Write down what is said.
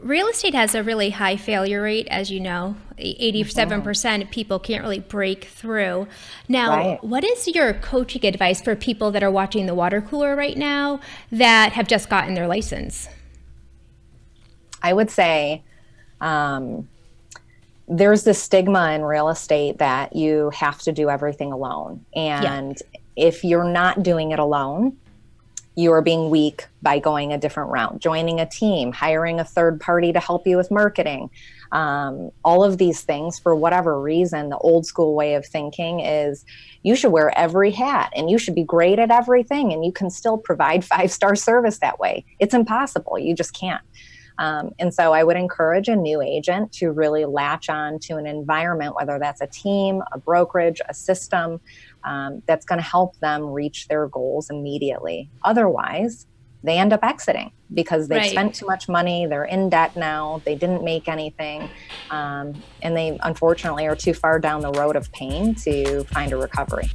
Real estate has a really high failure rate, as you know. 87% of people can't really break through. Now, Right. what is your coaching advice for people that are watching the water cooler right now that have just gotten their license? I would say um, there's this stigma in real estate that you have to do everything alone. Yeah. And if you're not doing it alone, you are being weak by going a different route, joining a team, hiring a third party to help you with marketing. All of these things, for whatever reason, the old school way of thinking is you should wear every hat and you should be great at everything and you can still provide 5-star service that way. It's impossible. You just can't. And so I would encourage a new agent to really latch on to an environment, whether that's a team, a brokerage, a system, that's going to help them reach their goals immediately. Otherwise, they end up exiting because they've Right. spent too much money. They're in debt now. They didn't make anything. And they unfortunately are too far down the road of pain to find a recovery.